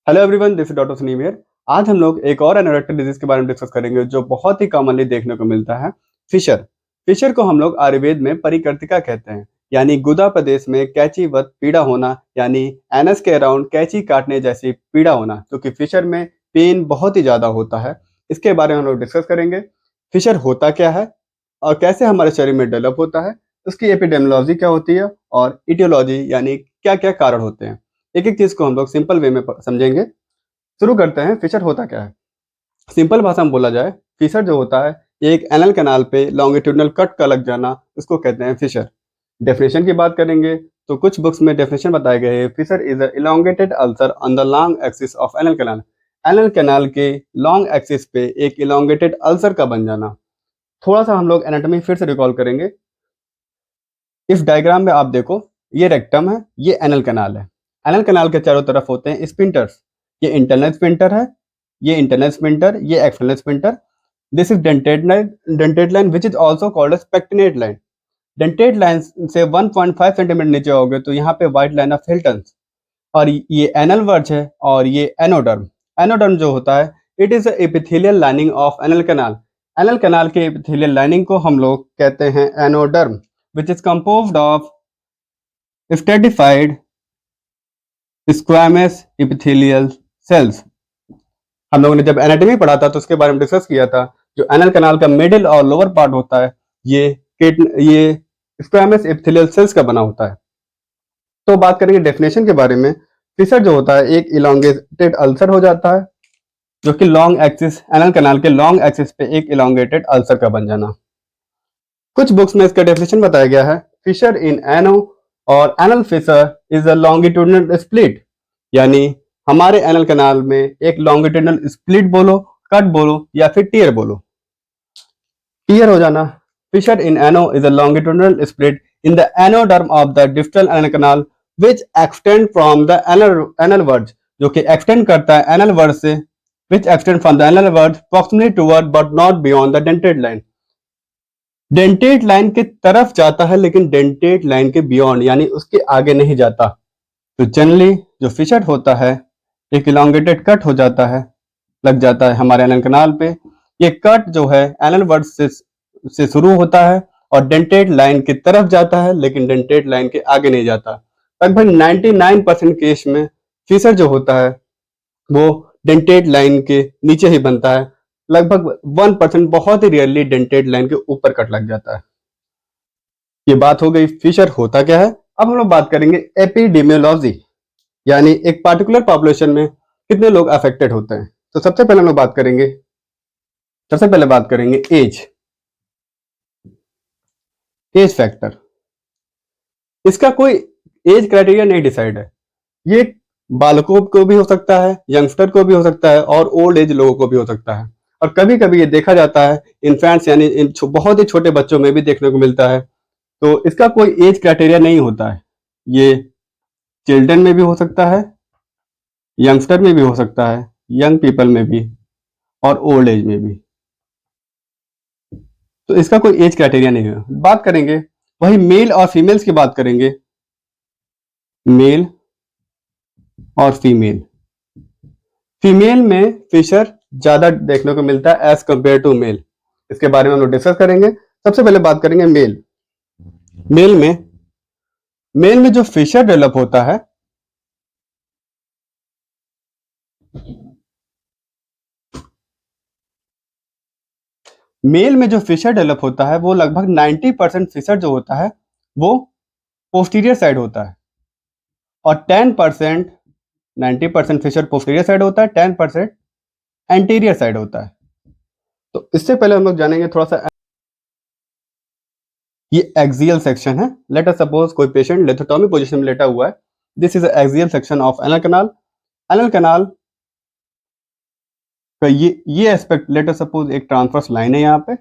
Hello everyone, this is doctor Sunim here. आज हम लोग एक और एनोरेक्टल डिजीज के बारे में डिस्कस करेंगे जो बहुत ही कॉमनली देखने को मिलता है, फिशर। फिशर को हम लोग आयुर्वेद में परिकर्तिका कहते हैं, यानी गुदा प्रदेश में कैंचीवत पीड़ा होना, यानी एनस के अराउंड कैंची काटने जैसी पीड़ा होना, क्योंकि फिशर में पेन बहुत ही ज्यादा होता है। इसके बारे में हम लोग डिस्कस करेंगे। फिशर होता क्या है और कैसे हमारे शरीर में डेवलप होता है, उसकी एपिडेमियोलॉजी क्या होती है और इटियोलॉजी यानी क्या क्या कारण होते हैं। एक एक चीज को हम लोग सिंपल वे में समझेंगे। शुरू करते हैं। फिशर होता क्या है? सिंपल भाषा में बोला जाए, फिशर जो होता है एक एनल कैनाल पे लॉन्गिट्यूडनल कट का लग जाना, उसको कहते हैं फिशर। डेफिनेशन की बात करेंगे तो कुछ बुक्स में डेफिनेशन बताए गए हैं। Fissure is a elongated ulcer on the long axis of anal canal. Anal canal के लॉन्ग एक्सिस पे एक इलोंगेटेड अल्सर का बन जाना। थोड़ा सा हम लोग एनाटॉमी फिर से रिकॉल करेंगे। इस डायग्राम में आप देखो, ये रेक्टम है, ये एनल कैनाल है। एनल कैनाल के चारों तरफ होते हैं स्पिंटर्स। ये इंटरनल स्पिंटर है, ये इंटरनल स्पिंटर, ये external sphincter. This is dentate line which is also called as pectinate line. Dentate line से 1.5 सेंटीमीटर नीचे आओगे तो यहाँ पे व्हाइट लाइन ऑफ हिल्टन। और ये एनल वर्च है और ये एनोडर्म। एनोडर्म जो होता है, it is epithelial lining of anal canal. Anal canal के एपिथेलियल लाइनिंग को हम लोग कहते हैं एनोडर्म, which is composed of stratified squamous epithelial cells। हम लोगों ने जब एनाटॉमी पढ़ा था तो उसके बारे में डिस्कस किया था। जो एनल कैनाल का मिडिल और लोअर पार्ट होता है, ये स्क्वामस एपिथेलियल सेल्स का बना होता है। तो बात करेंगे डेफिनेशन के बारे में। फिशर जो होता है एक इलोंगेटेड अल्सर हो जाता है, जो कि लॉन्ग एक्सिस, एनल कैनाल के लॉन्ग एक्सिस पे एक इलोंगेटेड अल्सर का बन जाना। कुछ बुक्स में इसका डेफिनेशन बताया गया है। फिशर इन एनो और anal fissure is a longitudinal split, यानी हमारे एनल कैनाल में एक लॉन्गिट्यूडनल स्प्लिट बोलो, कट बोलो या फिर टीयर बोलो। टीयर हो जाना। Fissure in ano is a longitudinal split in the anoderm of the distal anal canal which extend from the anal verge, जो कि एक्सटेंड करता है एनल वर्ज से, which extend from the anal verge proximally toward but not beyond the dentate line. Dentate line की तरफ जाता है लेकिन डेंटेड लाइन के बियॉन्ड यानी उसके आगे नहीं जाता। तो जनरली जो फिशर होता है एक इलोंगेटेड कट हो जाता है, लग जाता है हमारे एनल कैनाल पे। ये कट जो है एनल वर्ड से शुरू होता है और डेंटेड लाइन की तरफ जाता है लेकिन डेंटेड लाइन के आगे नहीं जाता। लगभग 99% केस में फिशर जो होता है वो डेंटेड लाइन के नीचे ही बनता है। लगभग 1% बहुत ही रेयरली डेंटेड लाइन के ऊपर कट लग जाता है। ये बात हो गई फिशर होता क्या है। अब हम लोग बात करेंगे एपिडेमियोलॉजी, यानी एक पार्टिकुलर पॉपुलेशन में कितने लोग अफेक्टेड होते हैं। तो सबसे पहले बात करेंगे एज फैक्टर। इसका कोई एज क्राइटेरिया नहीं डिसाइड है। ये बालकों को भी हो सकता है, यंगस्टर को भी हो सकता है और ओल्ड एज लोगों को भी हो सकता है। और कभी कभी ये देखा जाता है इन्फेंट्स यानी बहुत ही छोटे बच्चों में भी देखने को मिलता है। तो इसका कोई एज क्राइटेरिया नहीं होता है। ये चिल्ड्रन में भी हो सकता है, यंगस्टर में भी हो सकता है, यंग पीपल में भी और ओल्ड एज में भी। तो इसका कोई एज क्राइटेरिया नहीं है। बात करेंगे वही मेल और फीमेल्स की बात करेंगे। मेल और फीमेल, फीमेल में फिशर ज्यादा देखने को मिलता है एज कंपेयर टू मेल। इसके बारे में हम लोग डिस्कस करेंगे। सबसे पहले बात करेंगे मेल। मेल में मेल में जो फिशर डेवलप होता है, मेल में जो फिशर डेवलप होता है वो लगभग 90% फिशर जो होता है वो पोस्टीरियर साइड होता है और 10%, 90% फिशर पोस्टीरियर साइड होता है, 10% एंटीरियर साइड होता है। तो इससे पहले हम लोग जानेंगे थोड़ा सा। ये एक्सियल सेक्शन है। लेट अस सपोज कोई पेशेंट लेथोटॉमी पोजीशन में लेटा हुआ है। This is axial section of anal canal. Anal canal का ये एस्पेक्ट, लेट अस सपोज एक ट्रांसवर्स लाइन है यहाँ पे।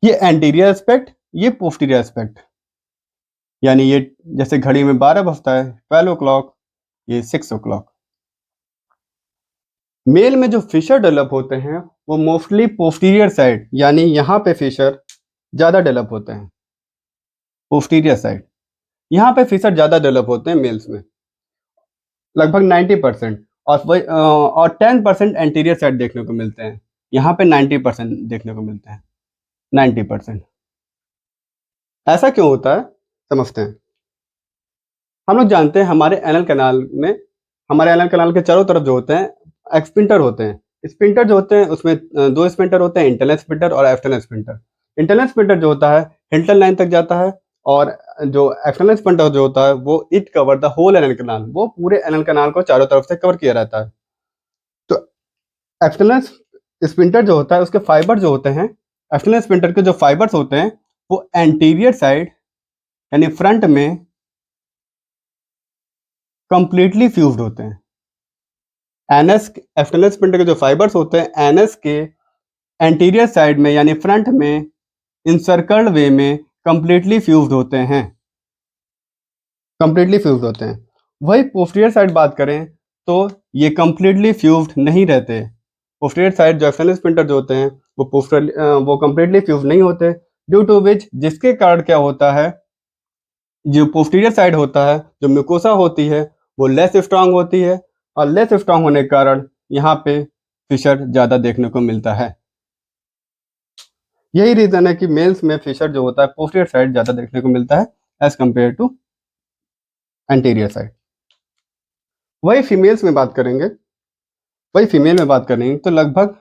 ये एंटीरियर एस्पेक्ट, ये पोस्टीरियर एस्पेक्ट, यानी ये जैसे घड़ी में 12 बजता है 12 o'clock, ये 6 o'clock। मेल में जो फिशर डेवलप होते हैं वो मोस्टली पोस्टीरियर साइड, यानी यहाँ पे फिशर ज्यादा डेवलप होते हैं। पोस्टीरियर साइड यहाँ पे फिशर ज्यादा डेवलप होते हैं मेल्स में। लगभग 90%, और वही और 10% एंटीरियर साइड देखने को मिलते हैं। यहाँ पे 90% देखने को मिलते हैं, 90%। ऐसा क्यों होता है, समझते हैं। हम लोग जानते हैं हमारे एनल कैनाल के चारों तरफ जो होते हैं स्पिंटर होते हैं। स्पिंटर जो होते हैं उसमें दो स्पिंटर होते हैं, इंटरनल स्पिंटर और एक्सटर्नल स्पिंटर। इंटरनल स्पिंटर जो होता है हिल्टन लाइन तक जाता है, और जो एक्सटर्नल स्पिंटर जो होता है वो it cover the whole anal canal, वो पूरे एनल कैनाल को चारों तरफ से कवर किया रहता है। तो एक्सटर्नल स्पिंटर जो होता है उसके फाइबर जो होते हैं, एक्सटर्नल स्पिंटर के जो फाइबर्स होते हैं वो एंटीरियर साइड यानी फ्रंट में कंप्लीटली फ्यूज्ड होते हैं। एनएस एक्सटर्नल स्पिंडल के जो फाइबर्स होते हैं एनएस के एंटीरियर साइड में यानी फ्रंट में इंसर्कल्ड वे में कंप्लीटली फ्यूज्ड होते हैं, कंप्लीटली फ्यूज्ड होते हैं। वही पोस्टीरियर साइड बात करें तो ये कंप्लीटली फ्यूज्ड नहीं रहते। पोस्टीरियर साइड जो एक्सटर्नल स्पिंडल जो होते हैं वो कंप्लीटली फ्यूज्ड नहीं होते, ड्यू टू विच जिसके कारण क्या होता है, जो पोस्टीरियर साइड होता है, जो म्यूकोसा होती है वो लेस स्ट्रांग होती है, और लेस स्ट्रांग होने के कारण यहाँ पे फिशर ज़्यादा देखने को मिलता है। यही रीज़न है कि मेल्स में फिशर जो होता है पोस्टीरियर साइड ज़्यादा देखने को मिलता है as compare to anterior side. वही फीमेल्स में बात करेंगे, वही फीमेल में बात करेंगे तो लगभग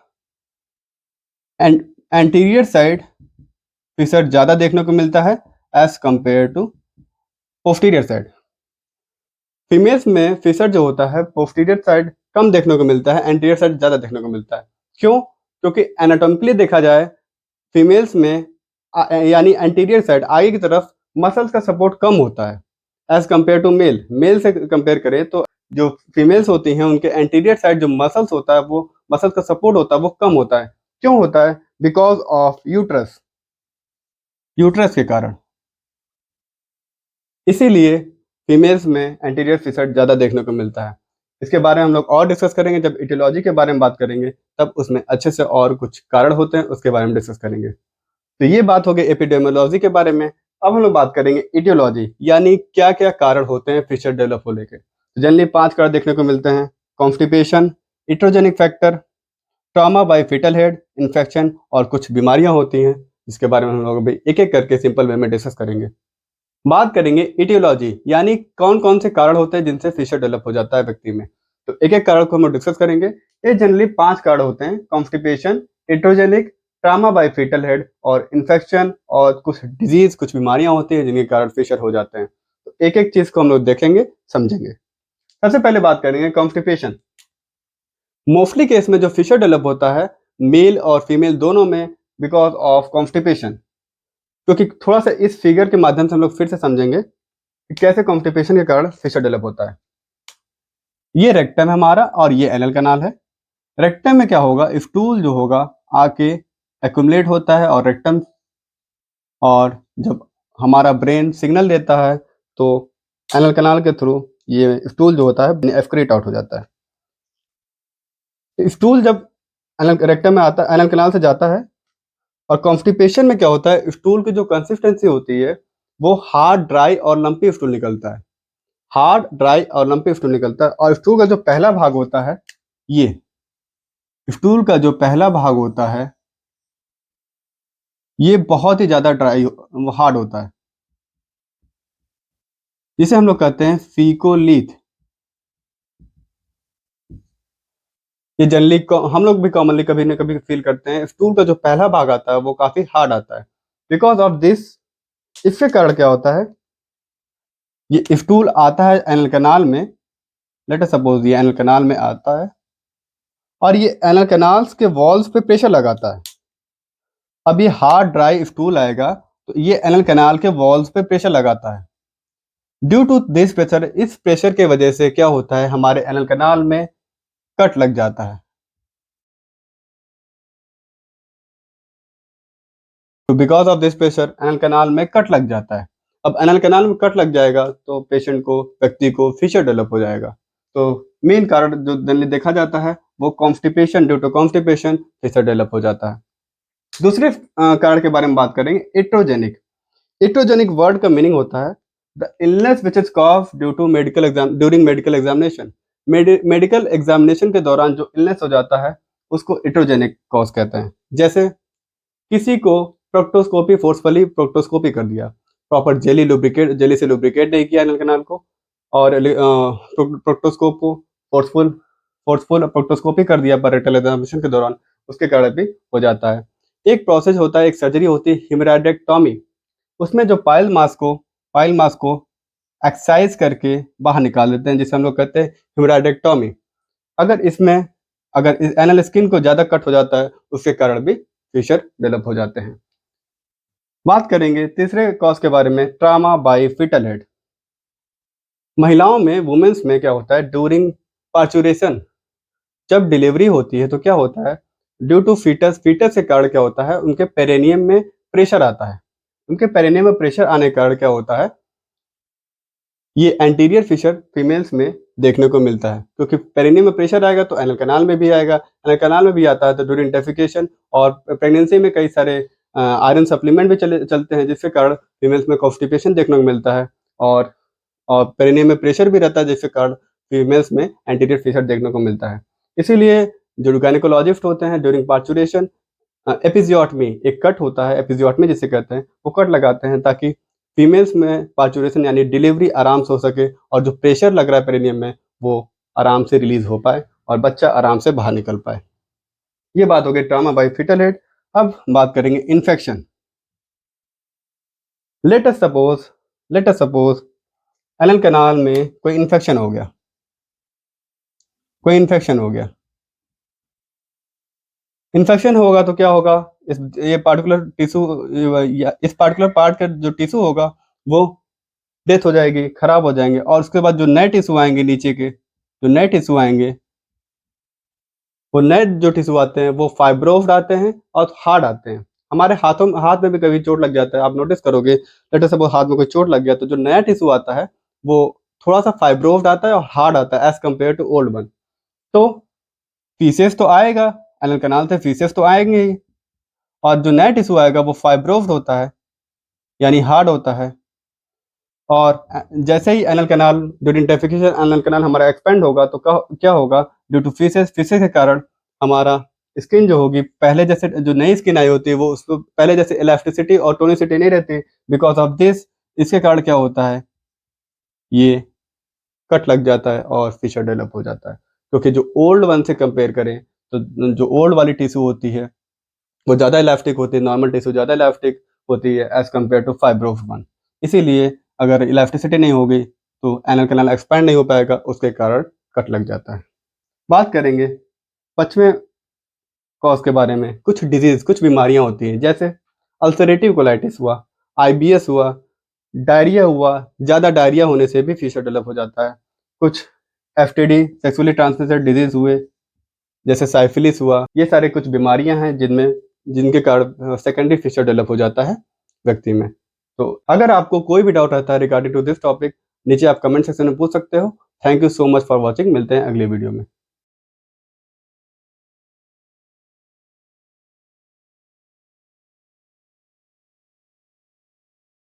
एंटीरियर साइड फिशर ज़्यादा देखने को मिलता है as compare to posterior side. Females में फिशर जो होता है पोस्टीरियर साइड कम देखने को मिलता है, एंटीरियर साइड ज़्यादा देखने को मिलता है। क्यों? क्योंकि एनाटॉमिकली देखा जाए फीमेल्स में यानी एंटीरियर साइड आगे की तरफ मसल्स का सपोर्ट कम होता है एज कम्पेयर टू मेल से कंपेयर करें तो जो फीमेल्स होती हैं उनके एंटीरियर साइड जो मसल्स होता है वो मसल्स का सपोर्ट होता है वो कम होता है। क्यों होता है? बिकॉज ऑफ यूट्रस, यूट्रस के कारण। इसीलिए फीमेल्स में एंटीरियर फिशर ज़्यादा देखने को मिलता है। इसके बारे में हम लोग और डिस्कस करेंगे जब इटियोलॉजी के बारे में बात करेंगे, तब उसमें अच्छे से और कुछ कारण होते हैं उसके बारे में डिस्कस करेंगे। तो ये बात हो गई एपिडेमियोलॉजी के बारे में। अब हम लोग बात करेंगे इटियोलॉजी, यानी क्या क्या कारण होते हैं फिशर डेवलप होने के। तो जनरली 5 कारण देखने को मिलते हैं: constipation, iatrogenic factor, trauma by foetal head, infection, और कुछ बीमारियां होती हैं जिसके बारे में हम लोग अभी एक एक करके सिंपल वे में डिस्कस करेंगे। बात करेंगे इटियोलॉजी, यानी कौन कौन से कारण होते हैं जिनसे फिशर डेवलप हो जाता है व्यक्ति में। तो एक एक कारण को हम लोग डिस्कस करेंगे। ये जनरली 5 कारण होते हैं: constipation, iatrogenic, trauma by foetal head, और इन्फेक्शन, और कुछ डिजीज, कुछ बीमारियां होती हैं जिनके कारण फिशर हो जाते हैं। तो एक एक चीज को हम लोग देखेंगे, समझेंगे। सबसे पहले बात करेंगे कॉन्स्टिपेशन। मोस्टली केस में जो फिशर डेवलप होता है मेल और फीमेल दोनों में बिकॉज ऑफ कॉन्स्टिपेशन। क्योंकि थोड़ा सा इस फिगर के माध्यम से हम लोग फिर से समझेंगे कि कैसे कॉन्स्टिपेशन के कारण फिशर डेवलप होता है। ये रेक्टम है हमारा और ये एनल कैनाल है। रेक्टम में क्या होगा, स्टूल जो होगा आके एक्यूमुलेट होता है और रेक्टम, और जब हमारा ब्रेन सिग्नल देता है तो एनल कैनाल के थ्रू ये स्टूल जो होता है एक्सक्रीट आउट हो जाता है। स्टूल जब रेक्टम में आता है, एनल कैनाल से जाता है, और कॉन्स्टिपेशन में क्या होता है, स्टूल की जो कंसिस्टेंसी होती है वो हार्ड, ड्राई और लंपी स्टूल निकलता है। हार्ड, ड्राई और लंपी स्टूल निकलता है। और स्टूल का जो पहला भाग होता है, ये स्टूल का जो पहला भाग होता है ये बहुत ही ज्यादा ड्राई, हार्ड होता है, जिसे हम लोग कहते हैं फीकोलीथ। ये जनरली हम लोग भी कॉमनली कभी ना कभी फील करते हैं, स्टूल का जो पहला भाग आता है वो काफी हार्ड आता है। बिकॉज ऑफ दिस, इसके कारण क्या होता है, ये स्टूल आता है एनल कैनाल में, लेट अस सपोज ये एनल कैनाल में आता है, और ये एनल कैनाल्स के वॉल्स पे प्रेशर लगाता है। अब ये हार्ड ड्राई स्टूल आएगा तो ये एनल कैनाल के वॉल्स पे प्रेशर लगाता है। ड्यू टू दिस प्रेशर, इस प्रेशर के वजह से क्या होता है, हमारे एनल कैनाल में कट लग जाता है। तो because of this pressure anal canal में कट लग जाता है। अब एनल कैनाल में कट लग जाएगा तो पेशेंट को, व्यक्ति को फिशर डेवलप हो जाएगा। तो मेन कारण जो जनरली देखा जाता है वो constipation, due to constipation fissure develop हो जाता है। दूसरे कारण के बारे में बात करेंगे, इट्रोजेनिक। इट्रोजेनिक वर्ड का मीनिंग होता है the illness which is cause due to during medical examination, medical examination के दौरान जो इलनेस हो जाता है उसको इट्रोजेनिक कॉज कहते हैं। जैसे किसी को प्रोक्टोस्कोपी फोर्सफुली प्रोक्टोस्कोपी कर दिया, प्रॉपर जेली से लुब्रिकेट नहीं किया एनल कैनाल को, और प्रोक्टोस्कोप को फोर्सफुल प्रोक्टोस्कोपी कर दिया पैरेटल एग्जामिनेशन के दौरान, उसके कारण भी हो जाता है। एक प्रोसेस होता है, एक सर्जरी होती है हेमोरेक्टोमी, उसमें जो पाइल मास को एक्सरसाइज करके बाहर निकाल देते हैं, जिसे हम लोग कहते हैं हेमोरेक्टोमी। अगर इस एनल स्किन को ज़्यादा कट हो जाता है, उसके कारण भी फिशर डेवलप हो जाते हैं। बात करेंगे तीसरे कॉज के बारे में, ट्रामा बाय फीटल हेड। महिलाओं में, वुमेन्स में क्या होता है, ड्यूरिंग पार्चुरेशन, जब डिलीवरी होती है तो क्या होता है, ड्यू टू फीटस के कारण क्या होता है, उनके पेरिनियम में प्रेशर आता है। उनके पेरिनियम में प्रेशर आने के कारण क्या होता है, ये एंटीरियर फिशर फीमेल्स में देखने को मिलता है, क्योंकि पेरिनियम में प्रेशर आएगा तो एनल कैनाल में भी आएगा। एनल कैनाल में भी आता है तो ड्यूरिंग डेफिकेशन और प्रेगनेंसी में कई सारे आयरन सप्लीमेंट भी चलते हैं, जिसके कारण फीमेल्स में कॉन्स्टिपेशन देखने को मिलता है, और पेरिनियम में प्रेशर भी रहता है, जिसके कारण फीमेल्स में एंटीरियर फिशर देखने को मिलता है। इसीलिए जो गायनेकोलॉजिस्ट होते हैं ड्यूरिंग पार्चुरेशन, एपिजियोटमी, एक कट होता है एपिजियोटमी जिसे कहते हैं, वो कट लगाते हैं ताकि फीमेल्स में पार्चुरेशन यानी डिलीवरी आराम से हो सके, और जो प्रेशर लग रहा है पेरिनियम में वो आराम से रिलीज हो पाए और बच्चा आराम से बाहर निकल पाए। ये बात हो गई ट्रामा बाय फीटल हेड। अब बात करेंगे infection. Let us suppose anal canal में कोई इन्फेक्शन हो गया, इन्फेक्शन होगा तो क्या होगा, इस पार्टिकुलर पार्ट का जो टिश्यू होगा वो डेथ हो जाएगी, खराब हो जाएंगे, और उसके बाद जो नए टिश्यू आएंगे, नीचे के जो नए टिश्यू आएंगे, वो नए जो टिश्यू आते हैं वो फाइब्रोस्ड आते हैं और हार्ड आते हैं। हमारे हाथ में भी कभी चोट लग जाता है, आप नोटिस करोगे, लेट अस सपोज हाथ में कोई चोट लग गया तो जो नया टिश्यू आता है वो थोड़ा सा फाइब्रोस्ड आता है और हार्ड आता है as compare to old one. तो फीसेस तो आएगा, एनल कैनाल से फीसेस तो आएंगे ही, और जो नया टिश्यू आएगा वो फाइब्रोस्ड होता है यानी हार्ड होता है। और जैसे ही anal canal during defecation anal canal हमारा एक्सपेंड होगा तो क्या होगा, ड्यू टू फीसेस के कारण हमारा स्किन जो होगी, पहले जैसे जो नई स्किन आई होती है वो उसको पहले जैसे इलास्टिसिटी और टोनिसिटी नहीं रहती, बिकॉज ऑफ दिस, इसके कारण क्या होता है, ये कट लग जाता है और फिशर डेवलप हो जाता है। क्योंकि जो ओल्ड वन से कंपेयर करें तो जो ओल्ड वाली टिश्यू होती है वो ज़्यादा इलास्टिक होती है, नॉर्मल टिश्यू ज़्यादा इलास्टिक होती है as compare to fibrous one. इसीलिए अगर इलास्टिसिटी नहीं होगी तो एनल कैनाल एक्सपैंड नहीं हो पाएगा, उसके कारण कट लग जाता है। बात करेंगे 5वें कॉज के बारे में। कुछ बीमारियां होती हैं, जैसे अल्सरेटिव कोलाइटिस हुआ, IBS हुआ, डायरिया हुआ, ज़्यादा डायरिया होने से भी फिशर डेवलप हो जाता है। कुछ FTD सेक्सुअली ट्रांसमिटेड डिजीज हुए, जैसे साइफिलिस हुआ। ये सारे कुछ बीमारियां हैं जिनके कारण सेकेंडरी फिशर डेवलप हो जाता है व्यक्ति में। तो अगर आपको कोई भी डाउट रहता है रिगार्डिंग टू दिस टॉपिक, नीचे आप कमेंट सेक्शन में पूछ सकते हो। Thank you so much for watching. मिलते हैं अगले वीडियो में।